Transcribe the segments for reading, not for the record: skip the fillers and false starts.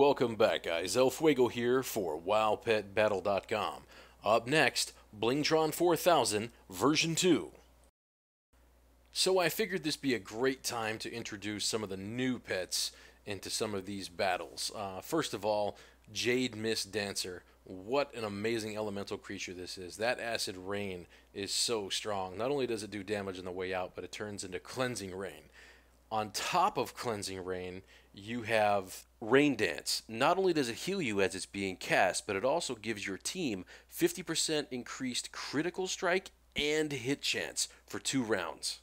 Welcome back, guys. El Fuego here for wowpetbattle.com. Up next, Blingtron 4000 version 2. So I figured this be a great time to introduce some of the new pets into some of these battles. First of all, Jade Mist Dancer. What an amazing elemental creature this is. That acid rain is so strong. Not only does it do damage on the way out, but it turns into cleansing rain. On top of cleansing rain, you have Rain Dance. Not only does it heal you as it's being cast, but it also gives your team 50% increased critical strike and hit chance for 2 rounds.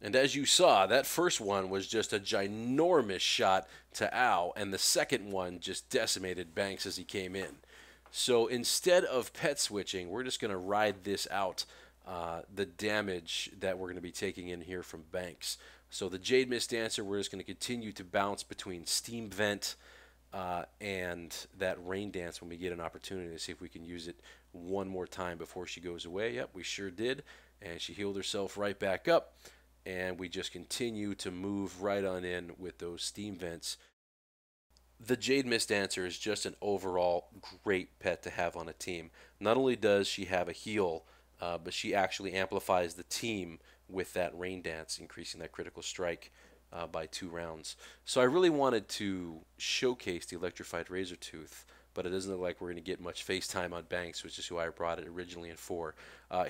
And as you saw, that first one was just a ginormous shot to Ow, and the second one just decimated Banks as he came in. So instead of pet switching, we're just going to ride this out, the damage that we're going to be taking in here from Banks. So the Jade Mist Dancer, we're just going to continue to bounce between Steam Vent and that Rain Dance when we get an opportunity to see if we can use it one more time before she goes away. Yep, we sure did. And she healed herself right back up. And we just continue to move right on in with those Steam Vents. The Jade Mist Dancer is just an overall great pet to have on a team. Not only does she have a heal, but she actually amplifies the team with that Rain Dance, increasing that critical strike by 2 rounds. So I really wanted to showcase the Electrified Razortooth, but it doesn't look like we're going to get much FaceTime on Banks, which is who I brought it originally in for.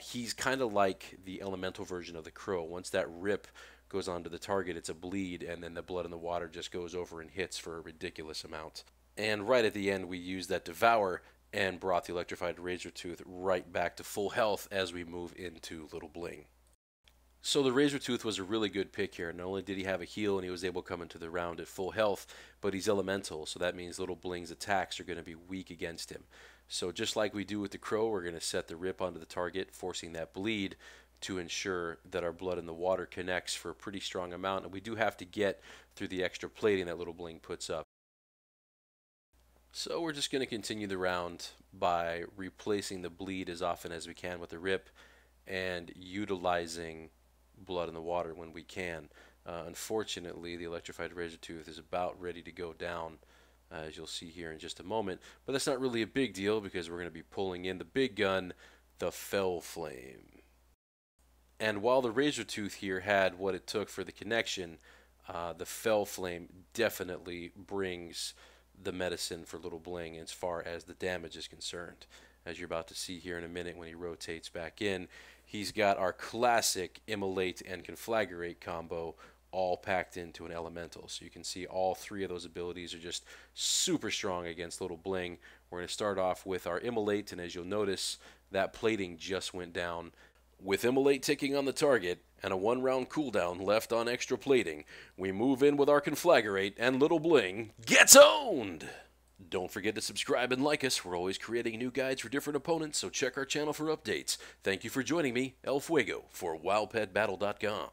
He's kind of like the elemental version of the Crow. Once that rip goes onto the target, it's a bleed, and then the blood in the water just goes over and hits for a ridiculous amount. And right at the end, we used that Devour and brought the Electrified Razortooth right back to full health as we move into Little Bling. So the Razortooth was a really good pick here. Not only did he have a heal and he was able to come into the round at full health, but he's elemental, so that means Little Bling's attacks are going to be weak against him. So just like we do with the Crow, we're going to set the rip onto the target, forcing that bleed to ensure that our blood in the water connects for a pretty strong amount, and we do have to get through the extra plating that Little Bling puts up. So we're just going to continue the round by replacing the bleed as often as we can with the rip and utilizing blood in the water when we can. Unfortunately, the Electrified Razortooth is about ready to go down, as you'll see here in just a moment. But that's not really a big deal because we're going to be pulling in the big gun, the Fell Flame. And while the Razortooth here had what it took for the connection, the Fell Flame definitely brings the medicine for Little Bling as far as the damage is concerned. As you're about to see here in a minute when he rotates back in, he's got our classic Immolate and Conflagrate combo all packed into an elemental. So you can see all 3 of those abilities are just super strong against Little Bling. We're going to start off with our Immolate, and as you'll notice, that plating just went down. With Immolate ticking on the target and a 1-round cooldown left on extra plating, we move in with our Conflagrate, and Little Bling gets owned! Don't forget to subscribe and like us. We're always creating new guides for different opponents, so check our channel for updates. Thank you for joining me, El Fuego, for wowpetbattle.com.